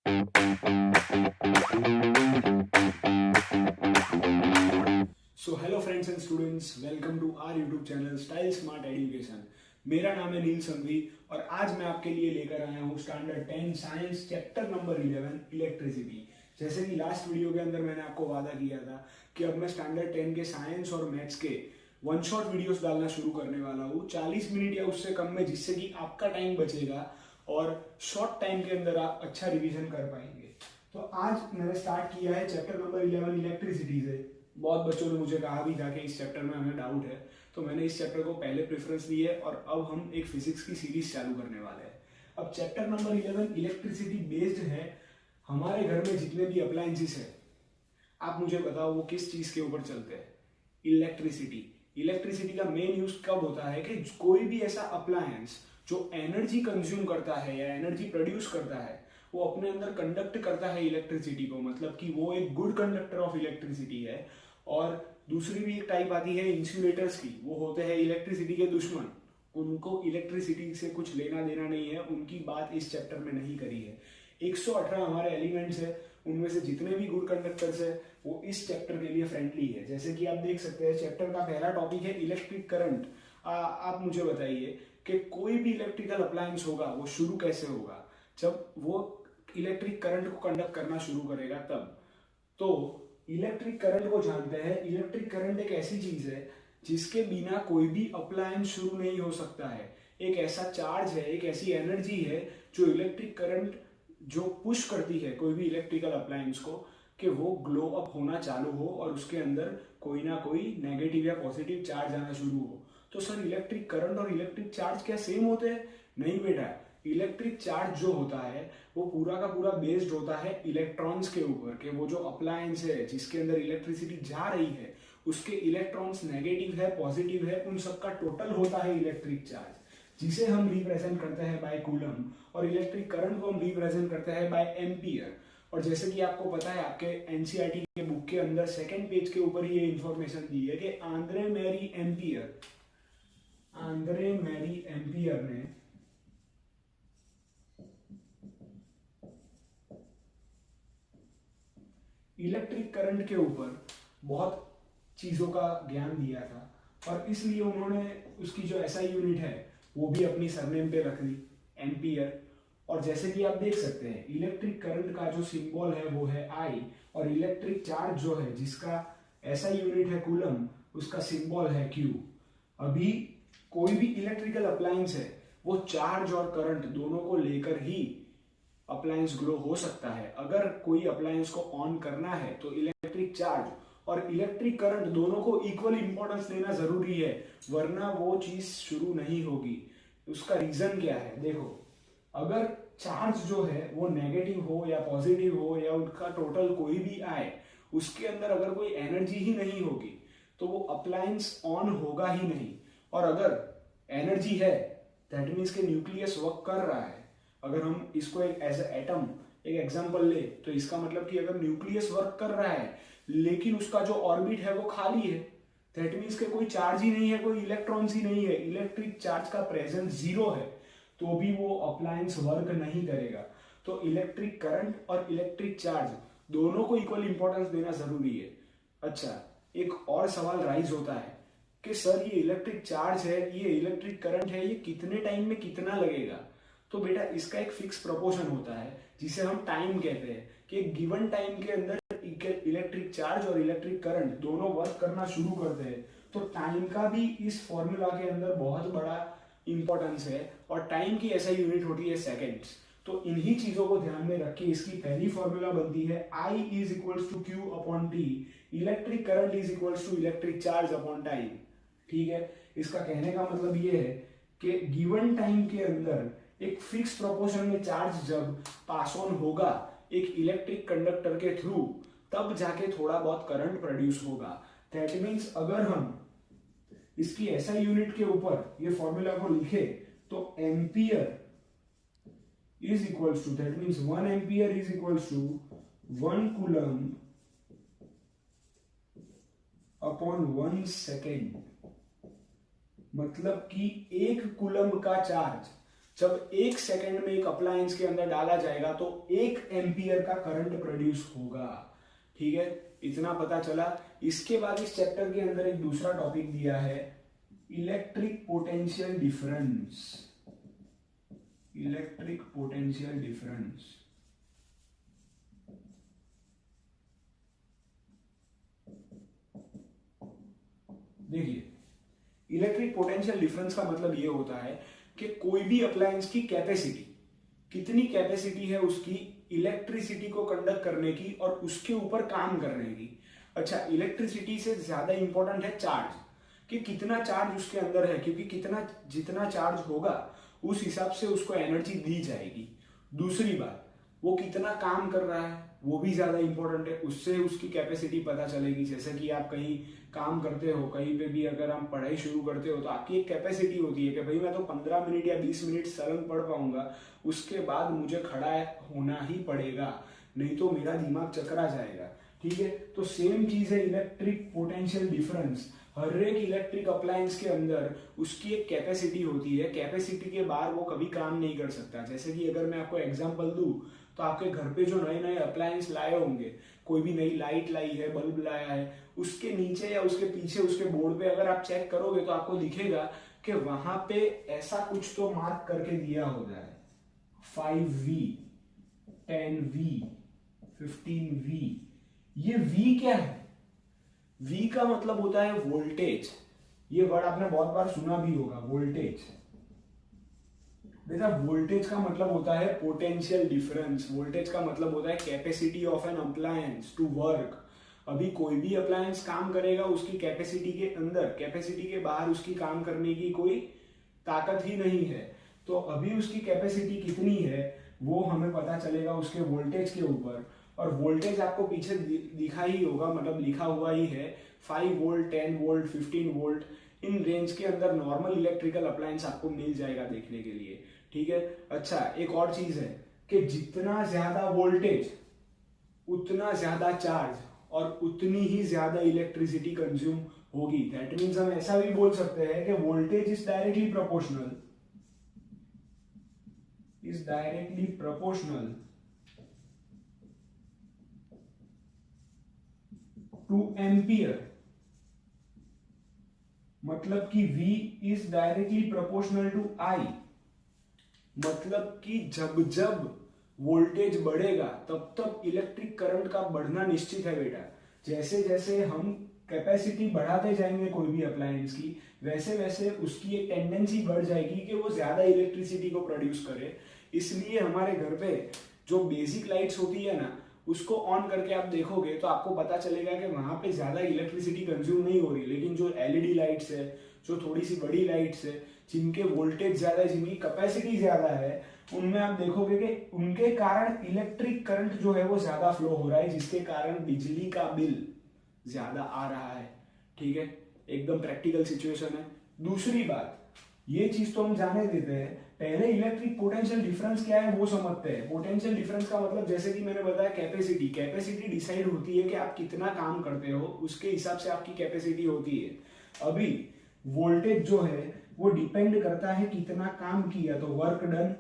So hello friends and students, welcome to our YouTube channel style smart education. मेरा नाम है नील संघवी और आज मैं आपके लिए लेकर आया हूँ standard 10 science chapter number 11 electricity. जैसे कि लास्ट वीडियो के अंदर मैंने आपको वादा किया था कि अब मैं स्टैंडर्ड 10 के साइंस और मैथ्स के वन शॉट वीडियोस डालना शुरू करने वाला हूँ 40 मिनट या उससे कम में, जिससे कि आपका टाइम बचेगा और शॉर्ट टाइम के अंदर आप अच्छा रिवीजन कर पाएंगे। तो आज मैंने स्टार्ट किया है चैप्टर नंबर 11 इलेक्ट्रिसिटी से। बहुत बच्चों ने मुझे कहा भी था कि इस चैप्टर में हमें डाउट है, तो मैंने इस चैप्टर को पहले प्रेफरेंस दी है और अब हम एक फिजिक्स की सीरीज चालू करने वाले हैं। अब चैप्टर नंबर 11 इलेक्ट्रिसिटी बेस्ड है। हमारे घर में जितने भी अप्लायंसेस है, आप मुझे बताओ वो किस चीज के ऊपर चलते हैं? इलेक्ट्रिसिटी। इलेक्ट्रिसिटी का मेन यूज कब होता है कि कोई भी ऐसा अप्लायंस जो एनर्जी कंज्यूम करता है या एनर्जी प्रोड्यूस करता है, वो अपने अंदर कंडक्ट करता है इलेक्ट्रिसिटी को, मतलब कि वो एक गुड कंडक्टर ऑफ इलेक्ट्रिसिटी है। और दूसरी भी एक टाइप आती है इंसुलेटर्स की, वो होते हैं इलेक्ट्रिसिटी के दुश्मन। उनको इलेक्ट्रिसिटी से कुछ लेना देना नहीं है, उनकी बात इस चैप्टर में नहीं करी है। 118 हमारे एलिमेंट्स है, उनमें से जितने भी गुड कंडक्टर्स है वो इस चैप्टर के लिए फ्रेंडली है। जैसे कि आप देख सकते हैं, चैप्टर का पहला टॉपिक है इलेक्ट्रिक करंट। आप मुझे बताइए कि कोई भी इलेक्ट्रिकल अप्लायंस होगा वो शुरू कैसे होगा? जब वो इलेक्ट्रिक करंट को कंडक्ट करना शुरू करेगा तब। तो इलेक्ट्रिक करंट को जानते हैं। इलेक्ट्रिक करंट एक ऐसी चीज है जिसके बिना कोई भी अप्लायंस शुरू नहीं हो सकता है। एक ऐसा चार्ज है, एक ऐसी एनर्जी है जो इलेक्ट्रिक करंट जो पुश करती है कोई भी इलेक्ट्रिकल अप्लायंस को कि वो ग्लो अप होना चालू हो और उसके अंदर कोई ना कोई नेगेटिव या पॉजिटिव चार्ज आना शुरू हो। तो सर, इलेक्ट्रिक करंट और इलेक्ट्रिक चार्ज क्या सेम होते हैं? नहीं बेटा। इलेक्ट्रिक चार्ज जो होता है वो पूरा का पूरा बेस्ड होता है इलेक्ट्रॉन्स के ऊपर, कि वो जो अप्लायंस है जिसके अंदर इलेक्ट्रिसिटी जा रही है उसके इलेक्ट्रॉन्स नेगेटिव है पॉजिटिव है, उन सबका टोटल होता है इलेक्ट्रिक चार्ज, जिसे हम रिप्रेजेंट करते हैं बाय कूलम। और इलेक्ट्रिक करंट को हम रिप्रेजेंट करते हैं बाय एम्पियर। और जैसे कि आपको पता है, आपके एनसीईआरटी के बुक के अंदर सेकंड पेज के ऊपर ही ये इंफॉर्मेशन दी है कि आंद्रे मैरी एम्पियर ने इलेक्ट्रिक करंट के ऊपर बहुत चीजों का ज्ञान दिया था और इसलिए उन्होंने उसकी जो एसआई यूनिट है वो भी अपनी सरनेम पे रख दी, एम्पियर। और जैसे कि आप देख सकते हैं, इलेक्ट्रिक करंट का जो सिंबल है वो है आई, और इलेक्ट्रिक चार्ज जो है जिसका एसआई यूनिट है कूलम, उसका सिंबल है क्यू। अभी कोई भी इलेक्ट्रिकल अप्लायंस है वो चार्ज और करंट दोनों को लेकर ही अप्लायंस ग्लो हो सकता है। अगर कोई अप्लायंस को ऑन करना है तो इलेक्ट्रिक चार्ज और इलेक्ट्रिक करंट दोनों को इक्वल इंपॉर्टेंस देना जरूरी है, वरना वो चीज शुरू नहीं होगी। उसका रीजन क्या है? देखो, अगर चार्ज जो है वो नेगेटिव हो या पॉजिटिव हो या उनका टोटल कोई भी आए, उसके अंदर अगर कोई एनर्जी ही नहीं होगी तो वो अप्लायंस ऑन होगा ही नहीं। और अगर एनर्जी है, दैट मीन्स के न्यूक्लियस वर्क कर रहा है। अगर हम इसको एक एज एटम एक एग्जांपल ले तो इसका मतलब कि अगर न्यूक्लियस वर्क कर रहा है लेकिन उसका जो ऑर्बिट है वो खाली है, दैट मीन्स के कोई चार्ज ही नहीं है, कोई इलेक्ट्रॉन्स ही नहीं है, इलेक्ट्रिक चार्ज का प्रेजेंस जीरो है, तो भी वो अप्लायंस वर्क नहीं करेगा। तो इलेक्ट्रिक करंट और इलेक्ट्रिक चार्ज दोनों को इक्वल इंपॉर्टेंस देना जरूरी है। अच्छा, एक और सवाल राइज होता है कि सर, ये इलेक्ट्रिक चार्ज है, ये इलेक्ट्रिक करंट है, ये कितने टाइम में कितना लगेगा? तो बेटा, इसका एक फिक्स प्रोपोर्शन होता है जिसे हम टाइम कहते हैं, कि एक गिवन टाइम के अंदर इलेक्ट्रिक चार्ज और इलेक्ट्रिक करंट दोनों वर्क करना शुरू करते हैं। तो टाइम का भी इस फॉर्मूला के अंदर बहुत बड़ा इंपॉर्टेंस है, और टाइम की ऐसा यूनिट होती है सेकेंड्स। तो इन्हीं चीजों को ध्यान में रख के इसकी पहली फॉर्मूला बनती है I is equals to Q upon T, electric current is equals to electric charge upon time. ठीक है, इसका कहने का मतलब ये है कि गिवन टाइम के अंदर एक फिक्स प्रोपोर्शन में चार्ज जब पास ऑन होगा एक इलेक्ट्रिक कंडक्टर के थ्रू, तब जाके थोड़ा बहुत करंट प्रोड्यूस होगा। दैट मीन्स अगर हम इसकी ऐसा यूनिट के ऊपर ये फॉर्मूला को लिखे तो ampere is equals to, that means 1 ampere is equals to 1 coulomb upon 1 second. मतलब कि 1 कूलम का चार्ज जब 1 सेकंड में एक अप्लायंस के अंदर डाला जाएगा तो 1 एम्पियर का करंट प्रोड्यूस होगा। ठीक है, इतना पता चला। इसके बाद इस चैप्टर के अंदर एक दूसरा टॉपिक दिया है, electric potential difference. Electric potential difference. देखिए, इलेक्ट्रिक पोटेंशियल डिफरेंस का मतलब ये होता है कि कोई भी अप्लायंस की कैपेसिटी, कितनी कैपेसिटी है उसकी इलेक्ट्रिसिटी को कंडक्ट करने की और उसके ऊपर काम करने की। अच्छा, इलेक्ट्रिसिटी से ज्यादा इंपॉर्टेंट है चार्ज, कि कितना चार्ज उसके अंदर है, क्योंकि जितना चार्ज होगा उस हिसाब से उसको एनर्जी दी जाएगी। दूसरी बात, वो कितना काम कर रहा है वो भी ज्यादा इंपॉर्टेंट है, उससे उसकी कैपेसिटी पता चलेगी। जैसे कि आप कहीं काम करते हो, कहीं पे भी अगर आप पढ़ाई शुरू करते हो तो आपकी एक कैपेसिटी होती है कि भाई मैं तो 15 मिनट या 20 मिनट सरल पढ़ पाऊंगा, उसके बाद मुझे खड़ा होना ही पड़ेगा, नहीं तो मेरा दिमाग चकरा जाएगा। ठीक है, तो सेम चीज है इलेक्ट्रिक पोटेंशियल डिफरेंस। हर एक इलेक्ट्रिक अप्लायंस के अंदर उसकी एक कैपेसिटी होती है, कैपेसिटी के बाहर वो कभी काम नहीं कर सकता। जैसे कि अगर मैं आपको एग्जांपल दूं तो आपके घर पे जो नए नए अप्लायंस लाए होंगे, कोई भी नई लाइट लाई है, बल्ब लाया है, उसके नीचे या उसके पीछे उसके बोर्ड पे अगर आप चेक करोगे तो आपको दिखेगा कि वहां पे ऐसा कुछ तो मार्क करके दिया होता है, 5V, 10V, 15V। ये V क्या है? V का मतलब होता है वोल्टेज। ये वर्ड आपने बहुत बार सुना भी होगा, वोल्टेज। बेटा, वोल्टेज का मतलब होता है पोटेंशियल डिफरेंस। वोल्टेज का मतलब होता है capacity of an appliance to work. अभी कोई भी अप्लायंस काम करेगा उसकी कैपेसिटी के अंदर, कैपेसिटी के बाहर उसकी काम करने की कोई ताकत ही नहीं है। तो अभी उसकी कैपेसिटी कितनी है वो हमें पता चलेगा उसके वोल्टेज के ऊपर। और वोल्टेज आपको पीछे दिखा ही होगा, मतलब लिखा हुआ ही है, 5 volt, 10 volt, 15 volt. In range के अंदर नॉर्मल इलेक्ट्रिकल अप्लायंस आपको मिल जाएगा देखने के लिए। ठीक है। अच्छा, एक और चीज है कि जितना ज्यादा वोल्टेज उतना ज्यादा चार्ज और उतनी ही ज्यादा इलेक्ट्रिसिटी कंज्यूम होगी। दैट मीन्स हम ऐसा भी बोल सकते हैं कि voltage is directly proportional to ampere. मतलब कि V is directly proportional to I। मतलब कि जब जब वोल्टेज बढ़ेगा तब तब इलेक्ट्रिक करंट का बढ़ना निश्चित है बेटा। जैसे जैसे हम कैपेसिटी बढ़ाते जाएंगे कोई भी अप्लायंस की, वैसे वैसे उसकी एक टेंडेंसी बढ़ जाएगी कि वो ज्यादा इलेक्ट्रिसिटी को प्रोड्यूस करे। इसलिए हमारे घर पे जो बेसिक लाइट्स होती है ना, उसको ऑन करके आप देखोगे तो आपको पता चलेगा कि वहां पे ज्यादा इलेक्ट्रिसिटी कंज्यूम नहीं हो रही। लेकिन जो एलईडी लाइट्स है, जो थोड़ी सी बड़ी लाइट्स है, जिनके वोल्टेज ज्यादा है, जिनकी कैपेसिटी ज्यादा है, उनमें आप देखोगे कि उनके कारण इलेक्ट्रिक करंट जो है वो ज्यादा फ्लो हो रहा है, जिसके कारण बिजली का बिल ज्यादा आ रहा है। ठीक है, एकदम प्रैक्टिकल सिचुएशन है। दूसरी बात, ये चीज तो हम जाने देते हैं, पहले इलेक्ट्रिक पोटेंशियल डिफरेंस क्या है वो समझते हैं। पोटेंशियल डिफरेंस का मतलब, जैसे कि मैंने बताया, कैपेसिटी डिसाइड होती है कि आप कितना काम करते हो, उसके हिसाब से आपकी कैपेसिटी होती है। अभी वोल्टेज जो है वो डिपेंड करता है कितना काम किया, तो वर्क डन,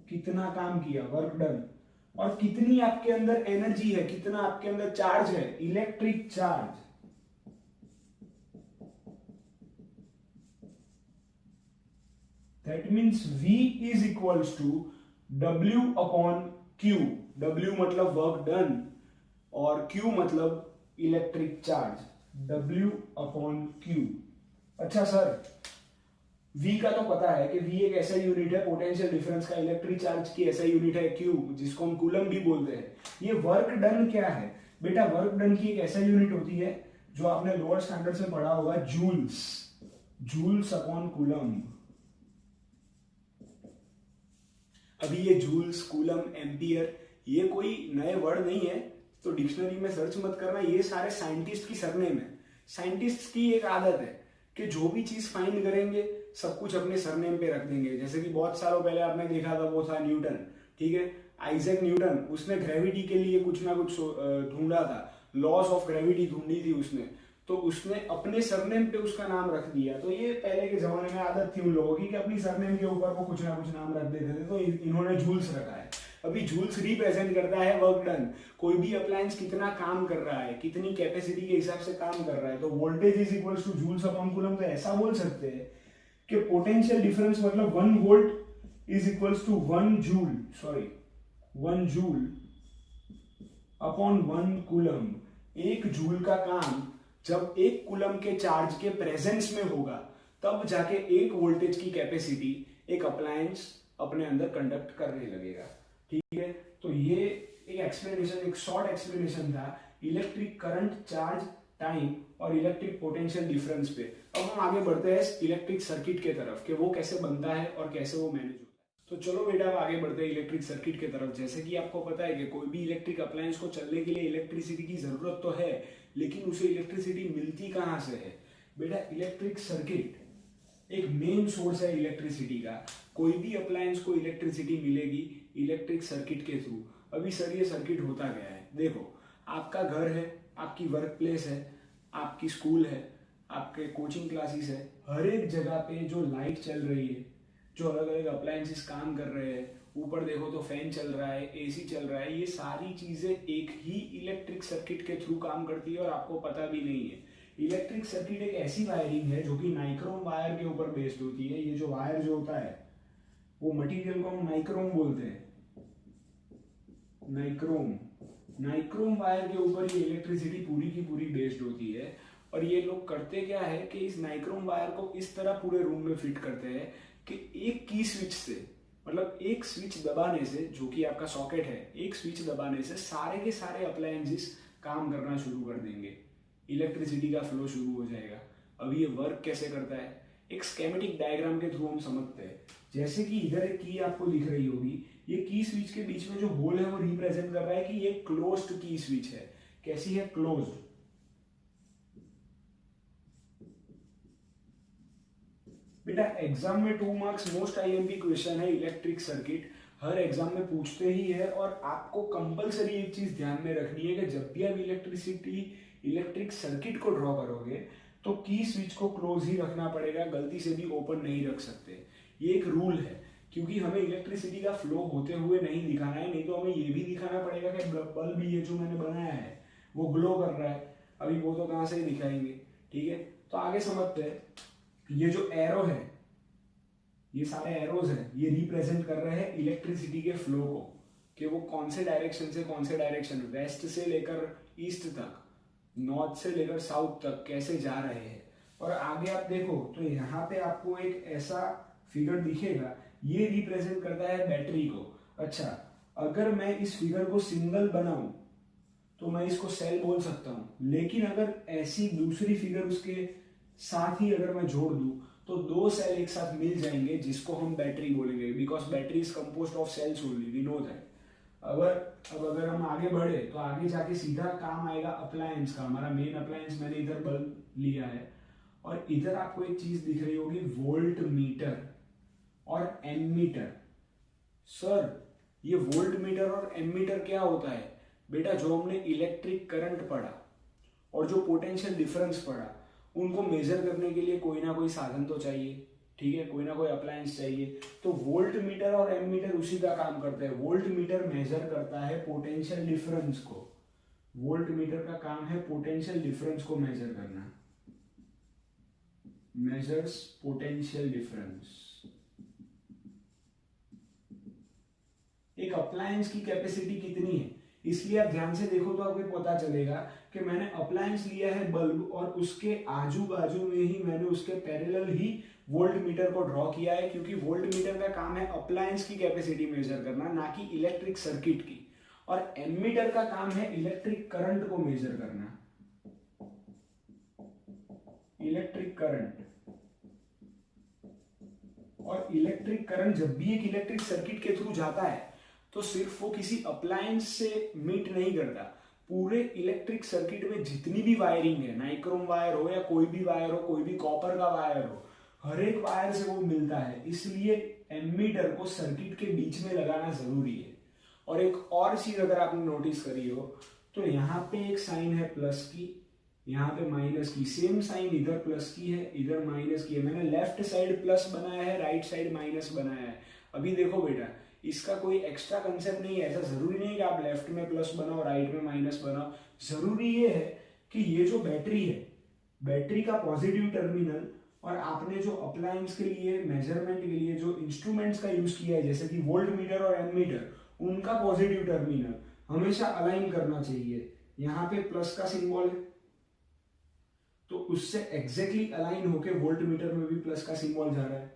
कितना काम किया, वर्क डन, और कितनी आपके अंदर एनर्जी है, कितना आपके अंदर चार्ज है, electric charge. That means V is equals to W upon Q। W मतलब वर्क डन और Q मतलब electric charge, W upon Q। अच्छा सर, V का तो पता है कि V एक ऐसा यूनिट है पोटेंशियल डिफरेंस का, इलेक्ट्रिक चार्ज की ऐसा यूनिट है Q, जिसको हम कूलम भी बोलते हैं। ये वर्क डन क्या है बेटा? वर्क डन की एक ऐसा यूनिट होती है जो आपने लोअर स्टैंडर्ड से पढ़ा होगा, जूल्स, जूल्स अपॉन कूलम। अभी ये जूल्स, कूलम, एम्पियर, ये कोई नए वर्ड नहीं है, तो डिक्शनरी में सर्च मत करना, ये सारे साइंटिस्ट की सरनेम है। साइंटिस्ट की एक आदत है कि जो भी चीज फाइंड करेंगे सब कुछ अपने सरनेम पे रख देंगे। जैसे कि बहुत सालों पहले आपने देखा था, वो था न्यूटन। ठीक है, आइजैक न्यूटन, उसने ग्रेविटी के लिए कुछ ना कुछ ढूंढा था, लॉस ऑफ ग्रेविटी ढूंढी थी उसने। तो उसने अपने सरनेम पे उसका नाम रख दिया। तो ये पहले के जमाने में आदत थी उन लोगों की कि अपनी सरनेम के ऊपर वो कुछ ना कुछ नाम रख देते थे, तो इन्होंने जूल्स रखा है। अभी जूल्स रिप्रेजेंट करता है वर्क डन, कोई भी अप्लायंस कितना काम कर रहा है, कितनी कैपेसिटी के हिसाब से काम कर रहा है। तो voltage is equals to joules upon coulomb. तो ऐसा बोल सकते हैं कि पोटेंशियल डिफरेंस मतलब 1 volt is equals to 1 joule upon 1 coulomb. 1 joule का काम जब 1 कूलम के चार्ज के प्रेजेंस में होगा तब जाके 1 वोल्टेज की कैपेसिटी एक अप्लायंस अपने अंदर कंडक्ट करने लगेगा। ठीक है, तो ये एक एक्सप्लेनेशन, एक शॉर्ट एक्सप्लेनेशन था इलेक्ट्रिक करंट, चार्ज, टाइम और इलेक्ट्रिक पोटेंशियल डिफरेंस पे। अब हम आगे बढ़ते हैं इलेक्ट्रिक सर्किट के तरफ कि वो कैसे बनता है और कैसे वो मैनेज होता है। तो चलो बेटा अब आगे बढ़ते हैं इलेक्ट्रिक सर्किट के तरफ। जैसे कि आपको पता है कि कोई भी इलेक्ट्रिक अप्लायंस को चलने के लिए इलेक्ट्रिसिटी की जरूरत तो है, लेकिन उसे इलेक्ट्रिसिटी मिलती कहां से है बेटा? इलेक्ट्रिक सर्किट एक मेन सोर्स है इलेक्ट्रिसिटी का। कोई भी अप्लायंस को इलेक्ट्रिसिटी मिलेगी इलेक्ट्रिक सर्किट के थ्रू। अभी सर ये सर्किट होता गया है, देखो आपका घर है, आपकी वर्क प्लेस है, आपकी स्कूल है, आपके कोचिंग क्लासेस है, हर एक जगह पे जो लाइट चल रही है, जो अलग अलग अप्लायंसेस काम कर रहे हैं, ऊपर देखो तो फैन चल रहा है, एसी चल रहा है, ये सारी चीजें एक ही इलेक्ट्रिक सर्किट के थ्रू काम करती है और आपको पता भी नहीं है। इलेक्ट्रिक सर्किट एक ऐसी वायरिंग है जो कि नाइक्रोम वायर के ऊपर बेस्ड होती है। ये जो वायर जो होता है वो मटेरियल को हम नाइक्रोम बोलते हैं, नाइक्रोम वायर के ऊपर ये इलेक्ट्रिसिटी पूरी की पूरी बेस्ड होती है। और ये लोग करते क्या है कि इस नाइक्रोम वायर को इस तरह पूरे रूम में फिट करते हैं कि एक की स्विच से, मतलब एक स्विच दबाने से, जो कि आपका सॉकेट है, एक स्विच दबाने से सारे के सारे अप्लायंसेस काम करना शुरू कर देंगे, इलेक्ट्रिसिटी का फ्लो शुरू हो जाएगा। अब ये वर्क कैसे करता है एक स्केमेटिक डायग्राम के थ्रू हम समझते हैं। जैसे कि इधर एक की आपको दिख रही होगी, ये की स्विच के बीच में जो होल है वो रिप्रेजेंट कर रहा है कि ये क्लोज्ड की स्विच है। कैसी है? क्लोज्ड। बेटा एग्जाम में 2 मार्क्स मोस्ट आईएमपी क्वेश्चन है इलेक्ट्रिक सर्किट, हर एग्जाम में पूछते ही है। और आपको कंपलसरी एक चीज ध्यान में रखनी है कि जब भी आप इलेक्ट्रिक सर्किट को ड्रॉ करोगे तो की स्विच को क्लोज ही रखना पड़ेगा, गलती से भी ओपन नहीं रख सकते। ये एक रूल है, क्योंकि हमें इलेक्ट्रिसिटी का फ्लो होते हुए नहीं दिखाना है, नहीं तो हमें ये भी दिखाना पड़ेगा कि बल्ब ये जो मैंने बनाया है वो ग्लो कर रहा है। अभी वो तो कहां से ही दिखाएंगे। ठीक है, तो आगे समझते हैं। ये जो एरो है, ये सारे एरोज हैं, ये रिप्रेजेंट कर रहे हैं इलेक्ट्रिसिटी के फ्लो को, कि वो कौन से डायरेक्शन से कौन से डायरेक्शन, वेस्ट से लेकर ईस्ट तक, नॉर्थ से लेकर साउथ तक कैसे जा रहे हैं। और आगे आप देखो तो यहाँ पे आपको एक ऐसा फिगर दिखेगा, ये रिप्रेजेंट करता है बैटरी को। अच्छा, अगर मैं इस फिगर को सिंगल बनाऊं तो मैं इसको सेल बोल सकता हूं, लेकिन अगर ऐसी दूसरी फिगर उसके साथ ही अगर मैं जोड़ दूं तो 2 सेल एक साथ मिल जाएंगे जिसको हम बैटरी बोलेंगे, because battery is composed of cells only, we know that. अब अगर हम आगे बढ़े तो आगे जाके सीधा काम आएगा अप्लायंस का। हमारा मेन अप्लायंस मैंने इधर बल्ब लिया है, और इधर आपको एक चीज दिख रही होगी, वोल्ट मीटर और एमीटर। सर ये वोल्ट मीटर और एमीटर क्या होता है बेटा? जो हमने इलेक्ट्रिक करंट पढ़ा और जो पोटेंशियल डिफरेंस पढ़ा, उनको मेजर करने के लिए कोई ना कोई साधन तो चाहिए। ठीक है, कोई ना कोई अप्लायंस चाहिए। तो वोल्ट मीटर और एमीटर उसी का काम करते हैं। वोल्ट मीटर मेजर करता है पोटेंशियल डिफरेंस को, वोल्ट मीटर का काम है पोटेंशियल डिफरेंस को मेजर करना, मेजर्स पोटेंशियल डिफरेंस। एक अप्लायंस की कैपेसिटी कितनी है, इसलिए आप ध्यान से देखो तो आपको पता चलेगा कि मैंने अप्लायंस लिया है बल्ब, और उसके आजू बाजू में ही मैंने उसके पैरेलल ही वोल्ट मीटर को ड्रॉ किया है, क्योंकि वोल्ट मीटर का काम है अप्लायंस की कैपेसिटी मेजर करना, ना कि इलेक्ट्रिक सर्किट की। और एमीटर का काम है इलेक्ट्रिक करंट को मेजर करना, इलेक्ट्रिक करंट। और इलेक्ट्रिक करंट जब भी एक इलेक्ट्रिक सर्किट के थ्रू जाता है तो सिर्फ वो किसी अप्लायंस से मीट नहीं करता, पूरे इलेक्ट्रिक सर्किट में जितनी भी वायरिंग है, नाइक्रोम वायर हो या कोई भी वायर हो, कोई भी कॉपर का वायर हो, हर एक वायर से वो मिलता है। इसलिए एमीटर को सर्किट के बीच में लगाना जरूरी है। और एक और चीज अगर आपने नोटिस करी हो तो यहाँ पे एक साइन है प्लस की, यहाँ पे माइनस की, सेम साइन इधर प्लस की है, इधर माइनस की है। मैंने लेफ्ट साइड प्लस बनाया है, राइट साइड माइनस बनाया है। अभी देखो बेटा, इसका कोई एक्स्ट्रा कंसेप्ट नहीं है। ऐसा जरूरी नहीं है कि आप लेफ्ट में प्लस बनाओ राइट में माइनस बनाओ। जरूरी ये है कि ये जो बैटरी है, बैटरी का पॉजिटिव टर्मिनल और आपने जो अप्लायंस के लिए मेजरमेंट के लिए जो इंस्ट्रूमेंट्स का यूज किया है जैसे कि वोल्ट मीटर और एमीटर, उनका पॉजिटिव टर्मिनल हमेशा अलाइन करना चाहिए। यहाँ पे प्लस का सिंबल है तो उससे एग्जैक्टली अलाइन होके वोल्ट मीटर में भी प्लस का सिंबल जा रहा है,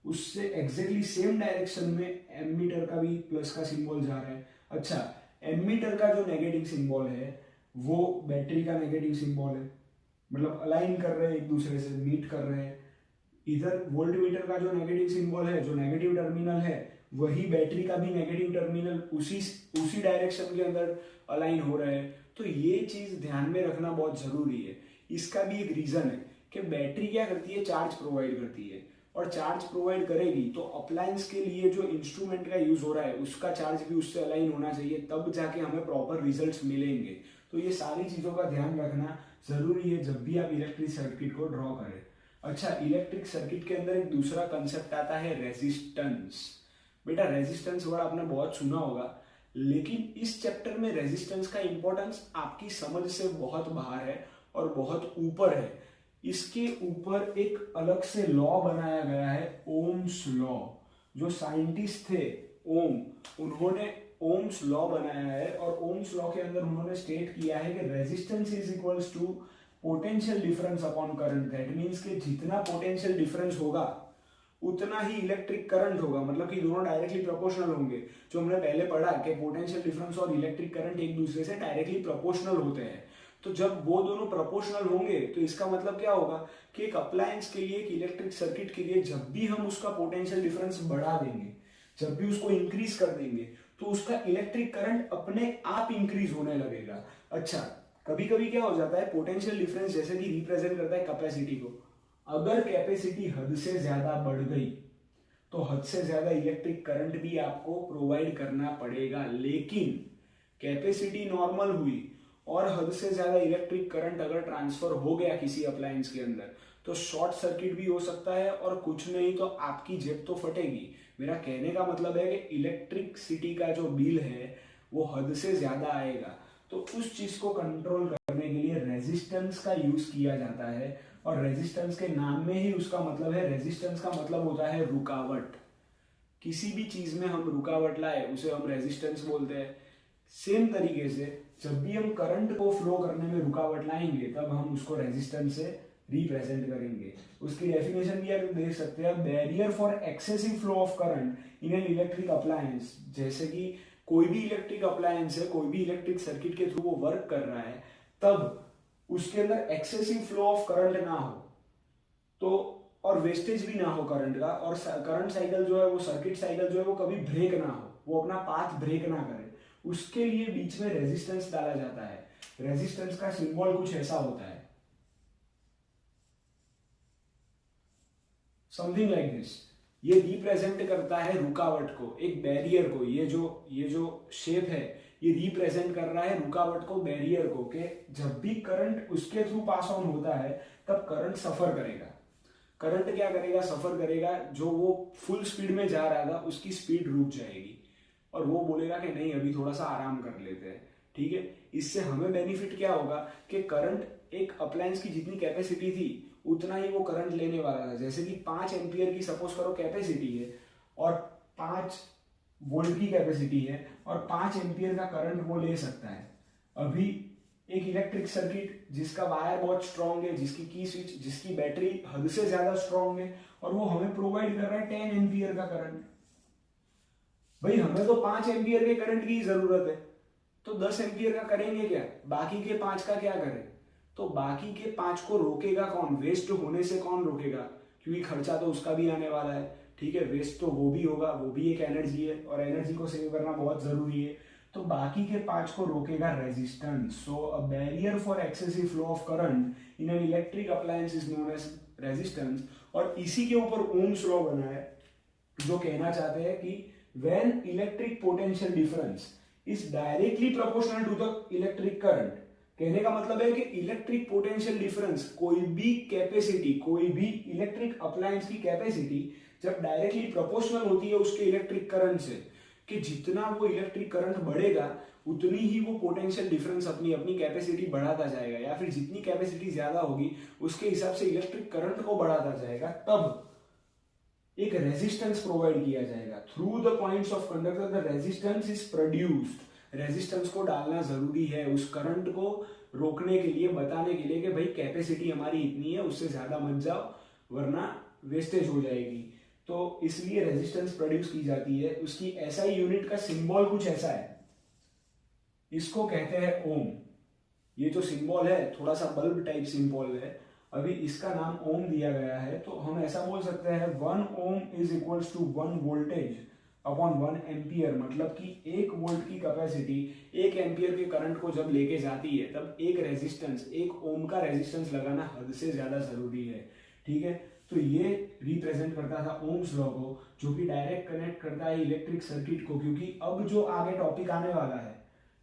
उससे एग्जैक्टली सेम डायरेक्शन में एमीटर का भी प्लस का सिंबल जा रहा है। अच्छा, एमीटर का जो नेगेटिव सिंबल है वो बैटरी का नेगेटिव सिंबल है, मतलब अलाइन कर रहे हैं एक दूसरे से, मीट कर रहे हैं। इधर वोल्ट मीटर का जो नेगेटिव सिंबल है, जो नेगेटिव टर्मिनल है, वही बैटरी का भी नेगेटिव टर्मिनल उसी डायरेक्शन के अंदर अलाइन हो रहा है। तो ये चीज ध्यान में रखना बहुत जरूरी है। इसका भी एक रीजन है कि बैटरी क्या करती है, चार्ज प्रोवाइड करती है, और चार्ज प्रोवाइड करेगी तो अप्लायंस के लिए जो इंस्ट्रूमेंट का यूज हो रहा है उसका चार्ज भी उससे अलाइन होना चाहिए, तब जाके हमें प्रॉपर रिजल्ट्स मिलेंगे। तो ये सारी चीजों का ध्यान रखना जरूरी है जब भी आप इलेक्ट्रिक सर्किट को ड्रॉ करें। अच्छा, इलेक्ट्रिक सर्किट के अंदर एक दूसरा कंसेप्ट आता है रेजिस्टेंस। बेटा, रेजिस्टेंस वर्ड आपने बहुत सुना होगा, लेकिन इस चैप्टर में रेजिस्टेंस का इंपॉर्टेंस आपकी समझ से बहुत बाहर है और बहुत ऊपर है। इसके ऊपर एक अलग से लॉ बनाया गया है, ओम्स लॉ। जो साइंटिस्ट थे ओम, उन्होंने ओम्स लॉ बनाया है और ओम्स लॉ के अंदर उन्होंने स्टेट किया है कि resistance is equals to potential difference upon current. That means कि जितना पोटेंशियल डिफरेंस होगा उतना ही इलेक्ट्रिक करंट होगा, मतलब कि दोनों डायरेक्टली प्रोपोर्शनल होंगे। जो हमने पहले पढ़ा कि पोटेंशियल डिफरेंस और इलेक्ट्रिक करंट एक दूसरे से डायरेक्टली प्रोपोर्शनल होते हैं। तो जब वो दोनों प्रोपोर्शनल होंगे तो इसका मतलब क्या होगा कि एक अप्लायंस के लिए, एक इलेक्ट्रिक सर्किट के लिए, जब भी हम उसका पोटेंशियल डिफरेंस बढ़ा देंगे, जब भी उसको इंक्रीज कर देंगे, तो उसका इलेक्ट्रिक करंट अपने आप इंक्रीज होने लगेगा। अच्छा, कभी कभी क्या हो जाता है, पोटेंशियल डिफरेंस जैसे कि रिप्रेजेंट करता है कैपेसिटी को। अगर कैपेसिटी हद से ज्यादा बढ़ गई तो हद से ज्यादा इलेक्ट्रिक करंट भी आपको प्रोवाइड करना पड़ेगा। लेकिन कैपेसिटी नॉर्मल हुई और हद से ज्यादा इलेक्ट्रिक करंट अगर ट्रांसफर हो गया किसी अप्लायंस के अंदर, तो शॉर्ट सर्किट भी हो सकता है और कुछ नहीं तो आपकी जेब तो फटेगी। मेरा कहने का मतलब है कि इलेक्ट्रिसिटी का जो बिल है वो हद से ज्यादा आएगा। तो उस चीज को कंट्रोल करने के लिए रेजिस्टेंस का यूज किया जाता है, और रेजिस्टेंस के नाम में ही उसका मतलब है, रेजिस्टेंस का मतलब होता है रुकावट। किसी भी चीज में हम रुकावट लाए उसे हम रेजिस्टेंस बोलते हैं। सेम तरीके से जब भी हम करंट को फ्लो करने में रुकावट लाएंगे तब हम उसको रेजिस्टेंस से रिप्रेजेंट करेंगे। उसकी डेफिनेशन भी आप देख सकते हैं, barrier for excessive flow of current in an electric appliance. जैसे कि कोई भी इलेक्ट्रिक अप्लायंस है, कोई भी इलेक्ट्रिक सर्किट के थ्रू वो वर्क कर रहा है, तब उसके अंदर एक्सेसिव फ्लो ऑफ करंट ना हो तो, और वेस्टेज भी ना हो करंट का, और करंट साइकिल जो है वो, सर्किट साइकिल जो है वो कभी ब्रेक ना हो, वो अपना पाथ ब्रेक ना करे, उसके लिए बीच में रेजिस्टेंस डाला जाता है। रेजिस्टेंस का सिंबल कुछ ऐसा होता है, समथिंग लाइक दिस। ये रिप्रेजेंट करता है रुकावट को, एक बैरियर को। ये जो शेप है ये रिप्रेजेंट कर रहा है रुकावट को, बैरियर को, कि जब भी करंट उसके थ्रू पास ऑन होता है तब करंट सफर करेगा। करंट क्या करेगा, सफर करेगा। जो वो फुल स्पीड में जा रहा था उसकी स्पीड रुक जाएगी और वो बोलेगा कि नहीं अभी थोड़ा सा आराम कर लेते हैं, ठीक है। इससे हमें बेनिफिट क्या होगा कि करंट, एक अप्लायंस की जितनी कैपेसिटी थी उतना ही वो करंट लेने वाला था। जैसे कि 5 एम्पियर की सपोज करो कैपेसिटी है और 5 वोल्ट की कैपेसिटी है और 5 एम्पियर का करंट वो ले सकता है। अभी एक इलेक्ट्रिक सर्किट जिसका वायर बहुत स्ट्रांग है, जिसकी की स्विच, जिसकी बैटरी हद से ज्यादा स्ट्रांग है, और वो हमें प्रोवाइड कर रहा है 10 एम्पियर का करंट। भाई हमें तो 5 एम्पियर के करंट की जरूरत है, तो 10 एम्पियर का करेंगे क्या, बाकी के 5 का क्या करें। तो बाकी के 5 को रोकेगा कौन, वेस्ट होने से कौन रोकेगा, क्योंकि खर्चा तो उसका भी आने वाला है, ठीक है। वेस्ट तो वो भी होगा, वो भी एक एनर्जी है और एनर्जी को सेव करना बहुत जरूरी है। तो बाकी के 5 को रोकेगा resistance. So a barrier for excessive flow of current in an electric appliance is known as resistance. और इसी के ऊपर ओम्स लॉ बना है जो कहना चाहते हैं कि when electric potential difference is directly proportional to the electric current, कहने का मतलब है कि इलेक्ट्रिक पोटेंशियल डिफरेंस, कोई भी कैपेसिटी, कोई भी इलेक्ट्रिक अप्लायंस की कैपेसिटी जब डायरेक्टली प्रोपोर्शनल होती है उसके इलेक्ट्रिक करंट से, कि जितना वो इलेक्ट्रिक करंट बढ़ेगा उतनी ही वो पोटेंशियल डिफरेंस अपनी अपनी कैपेसिटी बढ़ाता जाएगा, या फिर जितनी कैपेसिटी ज्यादा होगी उसके हिसाब से इलेक्ट्रिक करंट को बढ़ाता जाएगा। तब एक रेजिस्टेंस प्रोवाइड किया जाएगा through the points of conductor, the resistance is produced. Resistance को डालना जरूरी है उस करंट को रोकने के लिए, बताने के लिए कि भाई कैपेसिटी हमारी इतनी है, उससे ज्यादा मत जाओ वरना वेस्टेज हो जाएगी। तो इसलिए रेजिस्टेंस प्रोड्यूस की जाती है। उसकी एसआई यूनिट का सिंबल कुछ ऐसा है, इसको कहते हैं ओम। ये जो सिंबल है थोड़ा सा बल्ब टाइप सिंबल है, अभी इसका नाम ओम दिया गया है। तो हम ऐसा बोल सकते हैं 1 ohm is equals to 1 voltage upon 1 ampere, मतलब कि 1 वोल्ट की कैपेसिटी 1 एम्पियर के करंट को जब लेके जाती है तब एक रेजिस्टेंस, 1 ओम का रेजिस्टेंस लगाना हद से ज्यादा जरूरी है। ठीक है, तो ये रिप्रेजेंट करता था ओम्स लॉ को, जो कि डायरेक्ट कनेक्ट करता है इलेक्ट्रिक सर्किट को। क्योंकि अब जो आगे टॉपिक आने वाला है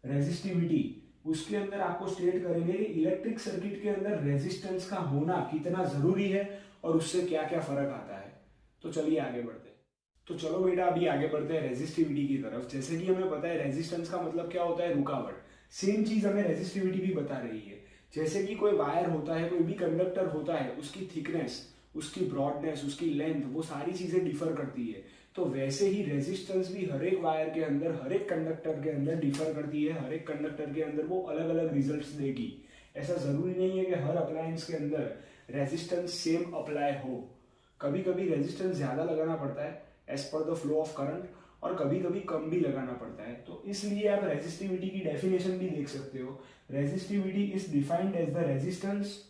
रेजिस्टिविटी, उसके अंदर आपको स्टेट करेंगे कि इलेक्ट्रिक सर्किट के अंदर रेजिस्टेंस का होना कितना जरूरी है और उससे क्या क्या फर्क आता है। तो चलिए आगे बढ़ते हैं। तो चलो बेटा अभी आगे बढ़ते हैं रेजिस्टिविटी की तरफ। जैसे कि हमें पता है रेजिस्टेंस का मतलब क्या होता है, रुकावट। सेम चीज हमें रेजिस्टिविटी भी बता रही है। जैसे कि कोई वायर होता है, कोई भी कंडक्टर होता है, उसकी थिकनेस, उसकी ब्रॉडनेस, उसकी लेंथ, वो सारी चीजें डिफर करती है। तो वैसे ही रेजिस्टेंस भी हर एक वायर के अंदर, हर एक कंडक्टर के अंदर डिफर करती है। हर एक कंडक्टर के अंदर वो अलग अलग रिजल्ट्स देगी। ऐसा जरूरी नहीं है कि हर अप्लायंस के अंदर रेजिस्टेंस सेम अप्लाई हो। कभी कभी रेजिस्टेंस ज्यादा लगाना पड़ता है as per the flow of current, और कभी कभी कम भी लगाना पड़ता है। तो इसलिए आप रेजिस्टिविटी की डेफिनेशन भी देख सकते हो। Resistivity is defined as the resistance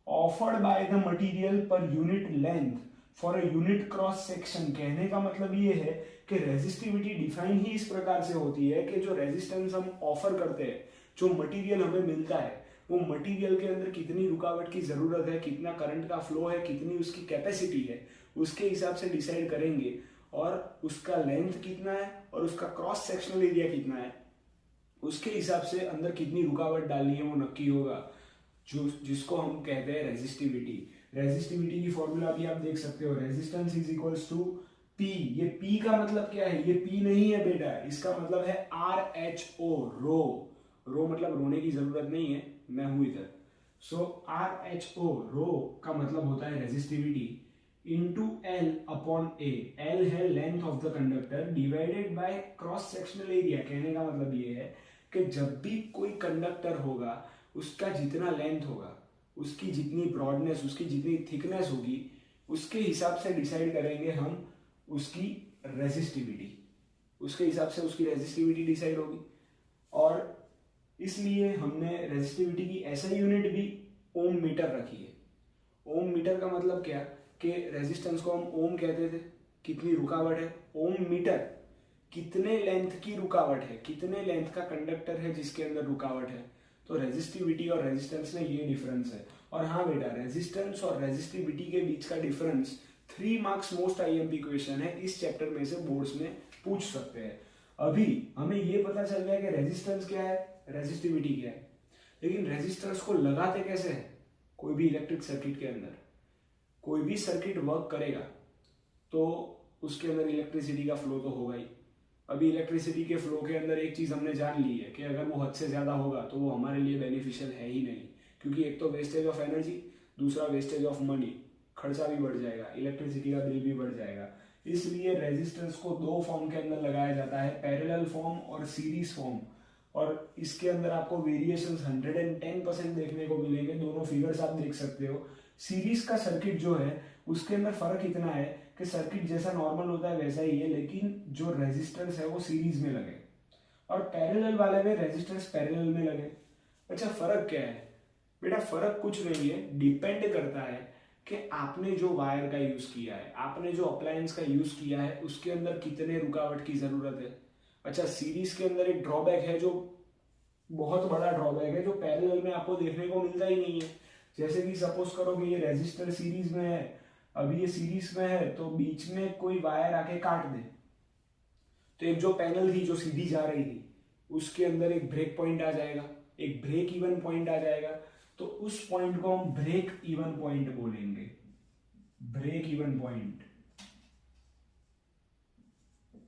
offered by the material per unit length for a unit cross section. कहने का मतलब ये है कि रेजिस्टिविटी डिफाइन ही इस प्रकार से होती है कि जो रेजिस्टेंस हम ऑफर करते हैं, जो मटेरियल हमें मिलता है, वो मटेरियल के अंदर कितनी रुकावट की जरूरत है, कितना करंट का फ्लो है, कितनी उसकी कैपेसिटी है, उसके हिसाब से डिसाइड करेंगे। और उसका लेंथ कितना है और उसका क्रॉस सेक्शनल एरिया कितना है, उसके हिसाब से अंदर कितनी रुकावट डालनी है वो नक्की होगा, जिसको हम कहते हैं रेजिस्टिविटी। रेजिस्टिविटी की फॉर्मूला भी आप देख सकते हो, resistance is equals to P. ये पी का मतलब क्या है, ये पी नहीं है बेटा, इसका मतलब है RHO, रो। रो मतलब रोने की जरूरत नहीं है, मैं हूं इधर। सो RHO, रो का मतलब होता है resistivity into L upon A। L है length of the conductor divided by cross sectional area. कहने का मतलब ये है कि जब भी कोई कंडक्टर होगा उसका जितना लेंथ होगा, उसकी जितनी ब्रॉडनेस, उसकी जितनी थिकनेस होगी, उसके हिसाब से डिसाइड करेंगे हम उसकी रेजिस्टिविटी। उसके हिसाब से उसकी रेजिस्टिविटी डिसाइड होगी। और इसलिए हमने रेजिस्टिविटी की ऐसा यूनिट भी ओम मीटर रखी है। ओम मीटर का मतलब क्या कि रेजिस्टेंस को हम ओम कहते थे, कितनी रुकावट है, ओम मीटर कितने लेंथ की रुकावट है, कितने लेंथ का कंडक्टर है जिसके अंदर रुकावट है। तो रेजिस्टिविटी और रेजिस्टेंस में ये डिफरेंस है। और हाँ बेटा, रेजिस्टेंस और रेजिस्टिविटी के बीच का difference 3 marks most IMP question है, इस चैप्टर में से बोर्ड्स में पूछ सकते हैं। अभी हमें ये पता चल गया कि रेजिस्टेंस क्या है, रेजिस्टिविटी क्या है, लेकिन रेजिस्टेंस को लगाते कैसे है। कोई भी इलेक्ट्रिक सर्किट के अंदर कोई भी सर्किट वर्क करेगा तो उसके अंदर इलेक्ट्रिसिटी का फ्लो तो होगा ही। अभी इलेक्ट्रिसिटी के फ्लो के अंदर एक चीज हमने जान ली है कि अगर वो हद से ज्यादा होगा तो वो हमारे लिए बेनिफिशियल है ही नहीं, क्योंकि एक तो वेस्टेज ऑफ एनर्जी, दूसरा वेस्टेज ऑफ मनी, खर्चा भी बढ़ जाएगा, इलेक्ट्रिसिटी का बिल भी बढ़ जाएगा। इसलिए रेजिस्टेंस को 2 फॉर्म के अंदर लगाया जाता है, पैरेलल फॉर्म और सीरीज फॉर्म। और इसके अंदर आपको वेरिएशंस 110% देखने को मिलेंगे। दोनों फिगर्स आप देख सकते हो। सीरीज का सर्किट जो है उसके अंदर फर्क इतना है कि सर्किट जैसा नॉर्मल होता है वैसा ही है, लेकिन जो रेजिस्टेंस है वो सीरीज में लगे, और पैरेलल वाले में रेजिस्टेंस पैरेलल में लगे। अच्छा, फर्क क्या है बेटा? फर्क कुछ नहीं है, डिपेंड करता है कि आपने जो वायर का यूज किया है, आपने जो अप्लायंस का यूज किया है, उसके अंदर कितने रुकावट की जरूरत है। अच्छा, सीरीज के अंदर एक ड्रॉबैक है, जो बहुत बड़ा ड्रॉबैक है, जो पैरेलल में आपको देखने को मिलता ही नहीं है। जैसे कि सपोज करो कि ये रेजिस्टर सीरीज में है, अभी ये सीरीज में है, तो बीच में कोई वायर आके काट दे, तो एक जो पैनल थी जो सीधी जा रही थी उसके अंदर एक ब्रेक पॉइंट आ जाएगा, एक ब्रेक इवन पॉइंट आ जाएगा, तो उस पॉइंट को हम ब्रेक इवन पॉइंट बोलेंगे, break even point.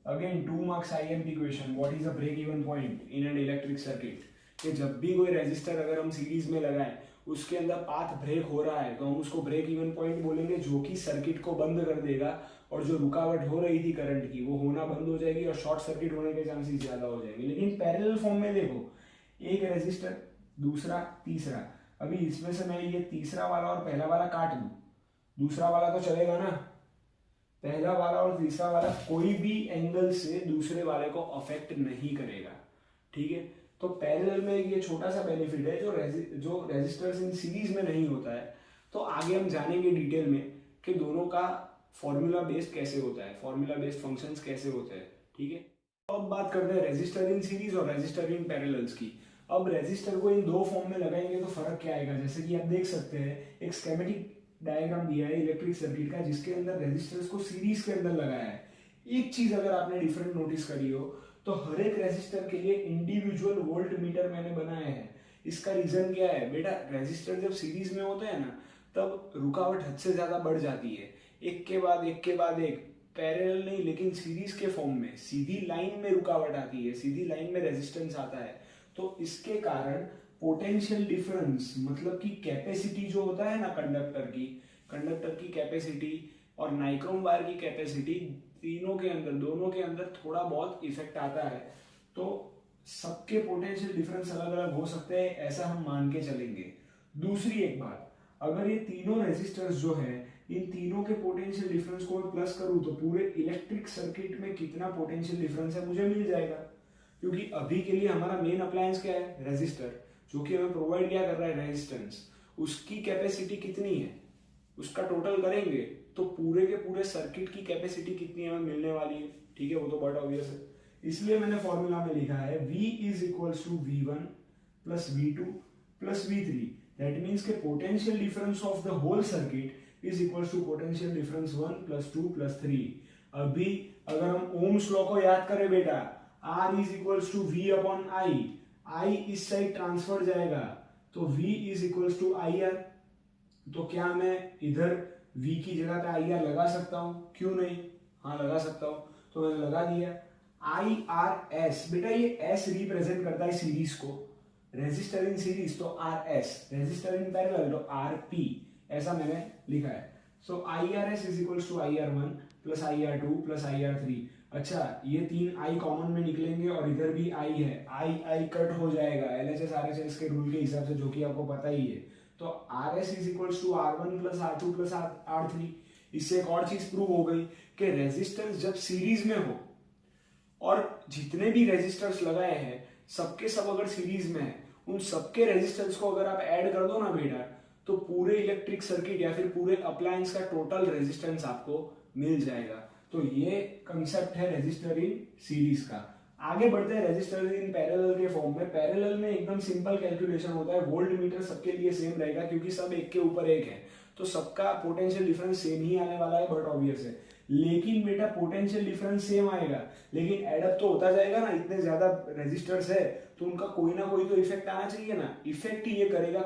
Again 2 marks IMP question, what is a break even point in an electric circuit. कि जब भी कोई रेजिस्टर अगर हम सीरीज में लगाएं, उसके अंदर पाथ ब्रेक हो रहा है तो हम उसको ब्रेक इवन पॉइंट बोलेंगे, जो कि सर्किट को बंद कर देगा और जो रुकावट हो रही थी करंट की वो होना बंद हो जाएगी और शॉर्ट सर्किट होने के चांसेस ज्यादा हो जाएंगे। लेकिन पैरेलल फॉर्म में देखो, एक रेजिस्टर, दूसरा, तीसरा, अभी इसमें से मैं ये तीसरा वाला और पहला वाला काट दूं, दूसरा वाला तो चलेगा ना, पहला वाला और तीसरा वाला कोई भी एंगल से दूसरे वाले को अफेक्ट नहीं करेगा, ठीक है। तो पैरेलल में ये छोटा सा बेनिफिट है जो रेजिस्टर्स इन सीरीज में नहीं होता है। तो आगे हम जानेंगे डिटेल में कि दोनों का फॉर्मूला बेस्ड कैसे होता है, फॉर्मूला बेस्ड फंक्शंस कैसे होते हैं, ठीक है। अब बात करते हैं रेजिस्टर इन सीरीज और रेजिस्टर इन पैरेलल्स की। अब रेजिस्टर को इन दो फॉर्म में लगाएंगे तो फर्क क्या आएगा, जैसे कि आप देख सकते हैं एक स्कीमेटिक डायग्राम दिया है इलेक्ट्रिक सर्किट का, जिसके अंदर रेजिस्टर्स को सीरीज के अंदर लगाया है। एक चीज अगर आपने डिफरेंट नोटिस करी हो तो हर एक रेजिस्टर के लिए इंडिविजुअल वोल्ट मीटर मैंने बनाया है। इसका रीजन क्या है बेटा, रेजिस्टर जब सीरीज में होते हैं ना तब रुकावट हद से ज्यादा बढ़ जाती है, एक के बाद एक के बाद एक, पैरेलल नहीं लेकिन सीरीज के फॉर्म में सीधी लाइन में रुकावट आती है, सीधी लाइन में रेजिस्टेंस आता है। तो इसके कारण पोटेंशियल डिफरेंस मतलब कि कैपेसिटी जो होता है ना कंडक्टर की कैपेसिटी और नाइक्रोम वायर की कैपेसिटी, तीनों के अंदर, दोनों के अंदर थोड़ा बहुत इफेक्ट आता है। तो सबके पोटेंशियल डिफरेंस अलग अलग हो सकते हैं, ऐसा हम मान के चलेंगे। दूसरी एक बात, अगर ये तीनों रेजिस्टर्स जो है इन तीनों के पोटेंशियल डिफरेंस को मैं प्लस करूं तो पूरे इलेक्ट्रिक सर्किट में कितना पोटेंशियल डिफरेंस है मुझे मिल जाएगा, क्योंकि अभी के लिए हमारा मेन अप्लायंस क्या है, रेजिस्टर, जो कि हमें प्रोवाइड क्या कर रहा है, रेजिस्टेंस। उसकी कैपेसिटी कितनी है उसका टोटल करेंगे तो पूरे के पूरे सर्किट की कैपेसिटी कितनी हमें मिलने वाली है, ठीक है, वो तो बहुत ऑब्वियस है। इसलिए मैंने फॉर्मूला में लिखा है V is equals to V1 plus V2 plus V3। That means के potential difference of the whole circuit is equals to potential difference 1 plus 2 plus 3। अभी अगर हम ओम्स लॉ को याद करें बेटा, R is equals to V upon I इस side transfer जाएगा तो V is equals to IR। तो क्या मैं इधर V की जगह पे IR लगा सकता हूं, क्यों नहीं, हाँ लगा सकता हूं, तो मैंने लगा दिया। IRS बेटा ये S रिप्रेजेंट करता है सीरीज को, रेजिस्टर इन सीरीज तो RS, रेजिस्टर इन पैरेलल तो RP, ऐसा मैंने लिखा है। So IRS is equals to IR1 plus IR2 plus IR3। अच्छा ये तीन I कॉमन में निकलेंगे और इधर भी I है, I कट हो जाएगा LHS RHS के रूल के हिसाब से, जो कि आपको पता ही है। तो RS is equals to R1 plus R2 plus R3। इससे एक और चीज प्रूव हो गई कि रेजिस्टेंस जब सीरीज में हो और जितने भी रेजिस्टर्स लगाए हैं सबके सब अगर सीरीज में है, उन सबके रेजिस्टेंस को अगर आप ऐड कर दो ना बेटा तो पूरे इलेक्ट्रिक सर्किट या फिर पूरे अप्लायंस का टोटल रेजिस्टेंस आपको मिल जाएगा। तो ये कंसेप्ट है रेजिस्टर इन सीरीज का। आगे बढ़ते हैं रेजिस्टर इन पैरेलल के फॉर्म में। पैरेलल में एकदम सिंपल कैलकुलेशन होता है, वोल्ट मीटर सबके लिए सेम रहेगा क्योंकि सब एक के ऊपर एक है, तो सबका पोटेंशियल डिफरेंस सेम ही आने वाला है, बट ऑब्वियस है। लेकिन बेटा पोटेंशियल डिफरेंस सेम आएगा लेकिन एडअप तो होता जाएगा ना, इतने ज्यादा रेजिस्टर्स है तो उनका कोई ना कोई तो इफेक्ट आना चाहिए ना। इफेक्ट ये करेगा